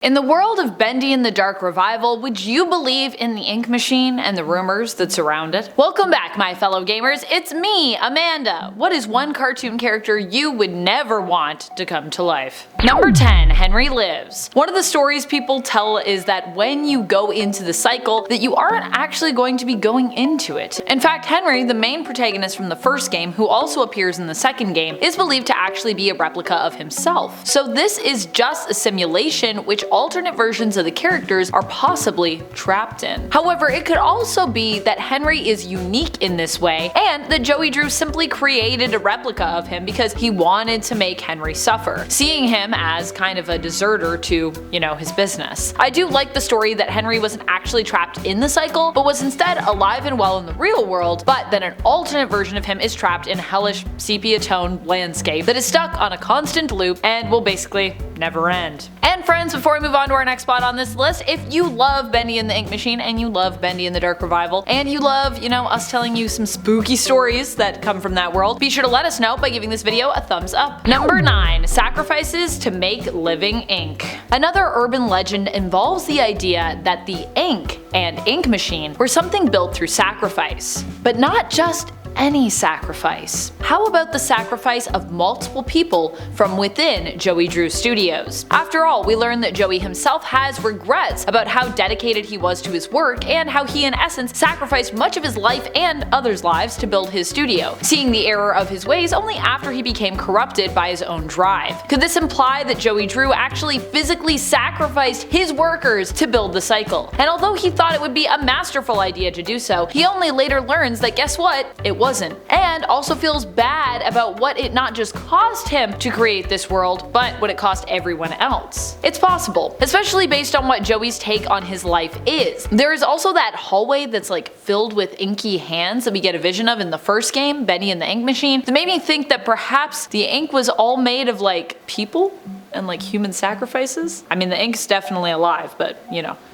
In the world of Bendy and the Dark Revival, would you believe in the ink machine and the rumors that surround it? Welcome back, my fellow gamers, it's me, Amanda. What is one cartoon character you would never want to come to life? Number 10, Henry Lives. One of the stories people tell is that when you go into the cycle, that you aren't actually going to be going into it. In fact, Henry, the main protagonist from the first game, who also appears in the second game, is believed to actually be a replica of himself. So this is just a simulation which alternate versions of the characters are possibly trapped in. However, it could also be that Henry is unique in this way, and that Joey Drew simply created a replica of him because he wanted to make Henry suffer, seeing him as kind of a deserter to, his business. I do like the story that Henry wasn't actually trapped in the cycle, but was instead alive and well in the real world, but then an alternate version of him is trapped in a hellish sepia-toned landscape that is stuck on a constant loop and will basically never end. And friends, before we move on to our next spot on this list, if you love Bendy and the Ink Machine, and you love Bendy and the Dark Revival, and you love, us telling you some spooky stories that come from that world, be sure to let us know by giving this video a thumbs up. Number 9. Sacrifices to make living ink. Another urban legend involves the idea that the ink and ink machine were something built through sacrifice. But not just any sacrifice. How about the sacrifice of multiple people from within Joey Drew Studios? After all, we learn that Joey himself has regrets about how dedicated he was to his work and how he in essence sacrificed much of his life and others' lives to build his studio, seeing the error of his ways only after he became corrupted by his own drive. Could this imply that Joey Drew actually physically sacrificed his workers to build the cycle? And although he thought it would be a masterful idea to do so, he only later learns that guess what? It wasn't, and also feels bad about what it not just cost him to create this world, but what it cost everyone else. It's possible, especially based on what Joey's take on his life is. There is also that hallway that's filled with inky hands that we get a vision of in the first game, Bendy and the Ink Machine, that made me think that perhaps the ink was all made of people and human sacrifices. I mean, the ink's definitely alive, but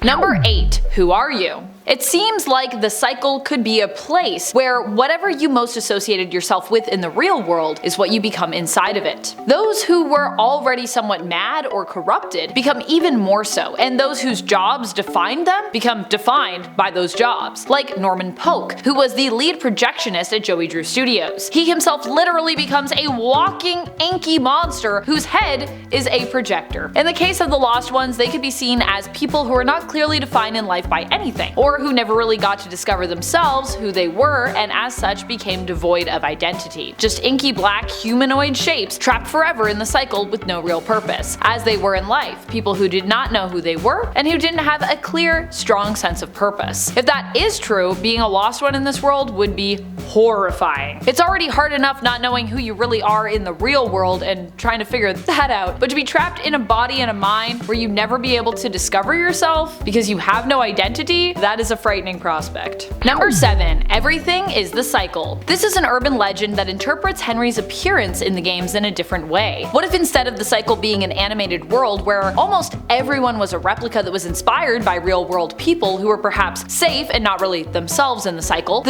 Number 8, who are you? It seems like the cycle could be a place where whatever you most associated yourself with in the real world is what you become inside of it. Those who were already somewhat mad or corrupted become even more so, and those whose jobs defined them become defined by those jobs. Like Norman Polk, who was the lead projectionist at Joey Drew Studios. He himself literally becomes a walking inky monster whose head is a projector. In the case of the Lost Ones, they could be seen as people who are not clearly defined in life by anything, or who never really got to discover themselves, who they were, and as such became devoid of identity. Just inky black humanoid shapes trapped forever in the cycle with no real purpose, as they were in life, people who did not know who they were and who didn't have a clear, strong sense of purpose. If that is true, being a lost one in this world would be horrifying. It's already hard enough not knowing who you really are in the real world and trying to figure that out, but to be trapped in a body and a mind where you never be able to discover yourself because you have no identity, that is a frightening prospect. Number 7. Everything is the cycle. This is an urban legend that interprets Henry's appearance in the games in a different way. What if instead of the cycle being an animated world where almost everyone was a replica that was inspired by real world people who were perhaps safe and not really themselves in the cycle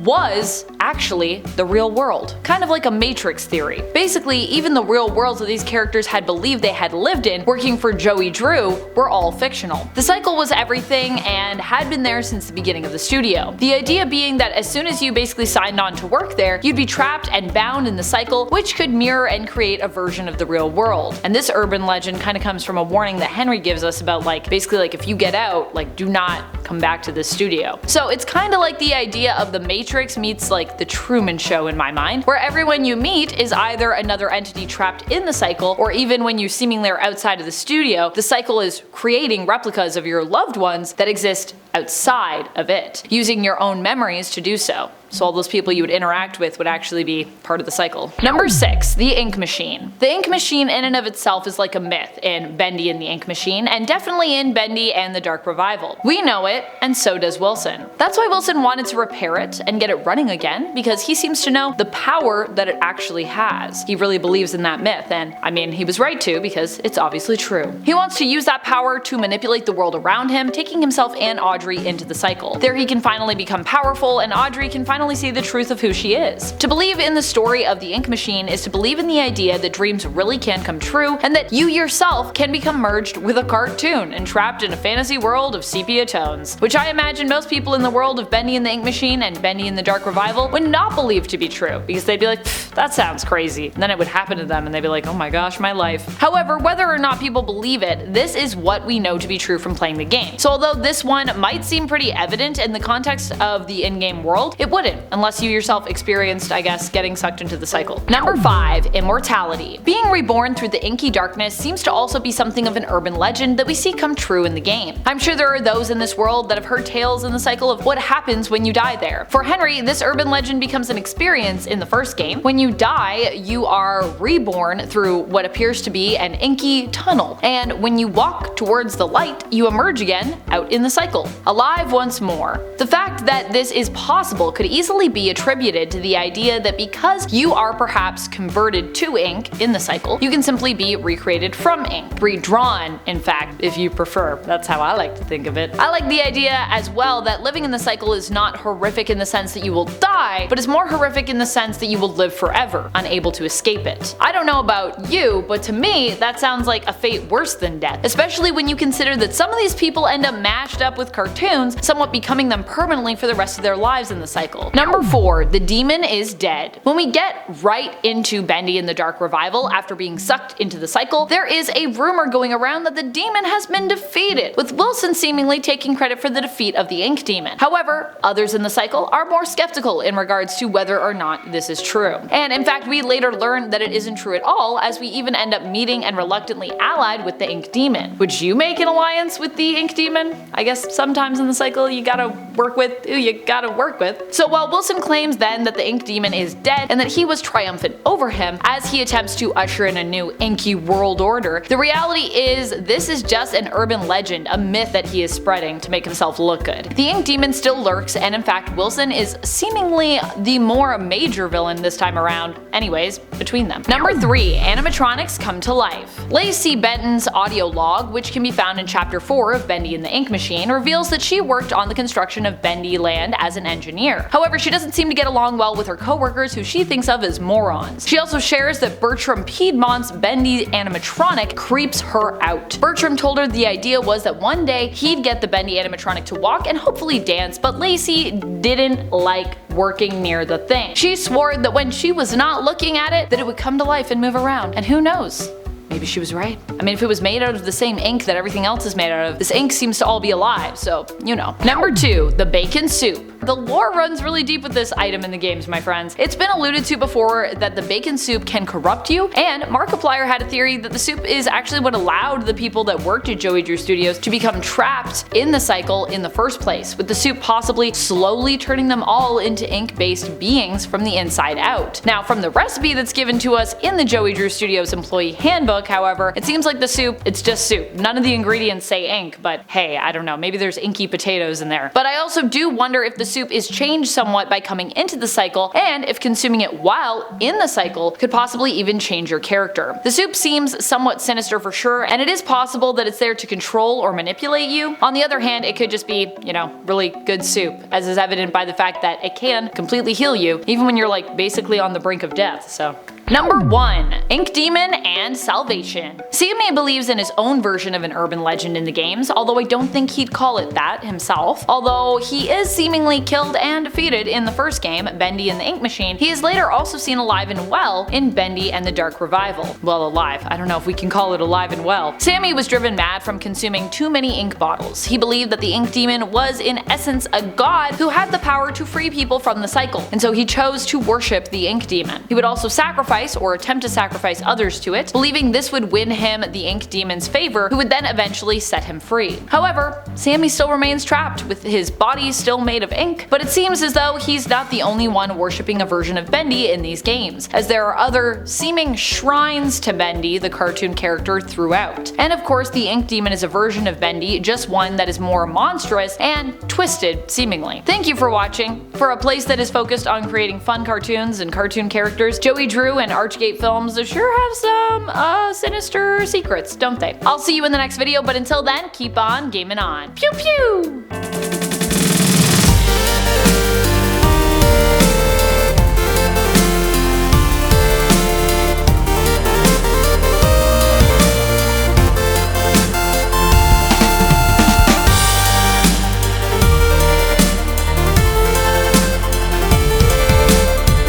was actually the real world. Kind of like a Matrix theory. Basically, even the real worlds that these characters had believed they had lived in, working for Joey Drew, were all fictional. The cycle was everything and had been there since the beginning of the studio. The idea being that as soon as you basically signed on to work there, you'd be trapped and bound in the cycle, which could mirror and create a version of the real world. And this urban legend kind of comes from a warning that Henry gives us about basically if you get out, do not come back to this studio. So it's kind of like the idea of the Matrix meets the Truman Show in my mind, where everyone you meet is either another entity trapped in the cycle, or even when you seemingly are outside of the studio, the cycle is creating replicas of your loved ones that exist outside of it, using your own memories to do so. So all those people you would interact with would actually be part of the cycle. Number 6. The Ink Machine. The Ink Machine in and of itself is like a myth in Bendy and the Ink Machine, and definitely in Bendy and the Dark Revival. We know it, and so does Wilson. That's why Wilson wanted to repair it and get it running again, because he seems to know the power that it actually has. He really believes in that myth, and I mean, he was right to, because it's obviously true. He wants to use that power to manipulate the world around him, taking himself and Audrey Audrey into the cycle. There he can finally become powerful, and Audrey can finally see the truth of who she is. To believe in the story of the ink machine is to believe in the idea that dreams really can come true, and that you yourself can become merged with a cartoon and trapped in a fantasy world of sepia tones, which I imagine most people in the world of Bendy and the Ink Machine and Bendy and the Dark Revival would not believe to be true, because they'd be like, that sounds crazy, and then it would happen to them and they'd be like, oh my gosh, my life. However, whether or not people believe it, this is what we know to be true from playing the game. So although this one might seem pretty evident in the context of the in-game world, it wouldn't, unless you yourself experienced, I guess, getting sucked into the cycle. Number 5. Immortality. Being reborn through the inky darkness seems to also be something of an urban legend that we see come true in the game. I'm sure there are those in this world that have heard tales in the cycle of what happens when you die there. For Henry, this urban legend becomes an experience in the first game. When you die, you are reborn through what appears to be an inky tunnel, and when you walk towards the light, you emerge again out in the cycle, alive once more. The fact that this is possible could easily be attributed to the idea that because you are perhaps converted to ink in the cycle, you can simply be recreated from ink. Redrawn, in fact, if you prefer. That's how I like to think of it. I like the idea as well that living in the cycle is not horrific in the sense that you will die, but is more horrific in the sense that you will live forever, unable to escape it. I don't know about you, but to me, that sounds like a fate worse than death, especially when you consider that some of these people end up mashed up with cartoons, somewhat becoming them permanently for the rest of their lives in the cycle. Number 4. The demon is dead. When we get right into Bendy and the Dark Revival after being sucked into the cycle, there is a rumor going around that the demon has been defeated, with Wilson seemingly taking credit for the defeat of the ink demon. However, others in the cycle are more skeptical in regards to whether or not this is true. And in fact, we later learn that it isn't true at all, as we even end up meeting and reluctantly allied with the ink demon. Would you make an alliance with the ink demon? I guess sometimes in the cycle you gotta work with who you gotta work with. So while Wilson claims then that the ink demon is dead and that he was triumphant over him as he attempts to usher in a new inky world order, the reality is this is just an urban legend, a myth that he is spreading to make himself look good. The ink demon still lurks, and in fact Wilson is seemingly the more major villain this time around anyways between them. Number 3. Animatronics come to life. Lacey Benton's audio log, which can be found in chapter 4 of Bendy and the Ink Machine, reveals that she worked on the construction of Bendy Land as an engineer. However, she doesn't seem to get along well with her coworkers, who she thinks of as morons. She also shares that Bertram Piedmont's Bendy animatronic creeps her out. Bertram told her the idea was that one day he'd get the Bendy animatronic to walk and hopefully dance, but Lacey didn't like working near the thing. She swore that when she was not looking at it, that it would come to life and move around. And who knows? Maybe she was right. I mean, if it was made out of the same ink that everything else is made out of, this ink seems to all be alive, so you know. Number 2. The bacon soup. The lore runs really deep with this item in the games, my friends. It's been alluded to before that the bacon soup can corrupt you, and Markiplier had a theory that the soup is actually what allowed the people that worked at Joey Drew Studios to become trapped in the cycle in the first place, with the soup possibly slowly turning them all into ink-based beings from the inside out. Now, from the recipe that's given to us in the Joey Drew Studios employee handbook, however, it seems like the soup, it's just soup. None of the ingredients say ink, but hey, I don't know, maybe there's inky potatoes in there. But I also do wonder if the soup is changed somewhat by coming into the cycle, and if consuming it while in the cycle could possibly even change your character. The soup seems somewhat sinister for sure, and it is possible that it's there to control or manipulate you. On the other hand, it could just be, you know, really good soup, as is evident by the fact that it can completely heal you, even when you're like basically on the brink of death, so. Number 1. Ink Demon and Salvation. Sammy believes in his own version of an urban legend in the games, although I don't think he'd call it that himself. Although he is seemingly killed and defeated in the first game, Bendy and the Ink Machine, he is later also seen alive and well in Bendy and the Dark Revival. Well, alive. I don't know if we can call it alive and well. Sammy was driven mad from consuming too many ink bottles. He believed that the Ink Demon was in essence a god who had the power to free people from the cycle, and so he chose to worship the Ink Demon. He would also sacrifice or attempt to sacrifice others to it, believing this would win him the Ink Demon's favor, who would then eventually set him free. However, Sammy still remains trapped, with his body still made of ink, but it seems as though he's not the only one worshipping a version of Bendy in these games, as there are other seeming shrines to Bendy, the cartoon character, throughout. And of course, the Ink Demon is a version of Bendy, just one that is more monstrous and twisted, seemingly. Thank you for watching. For a place that is focused on creating fun cartoons and cartoon characters, Joey Drew and and Archgate films sure have some sinister secrets, don't they? I'll see you in the next video, but until then, keep on gaming on. Pew pew!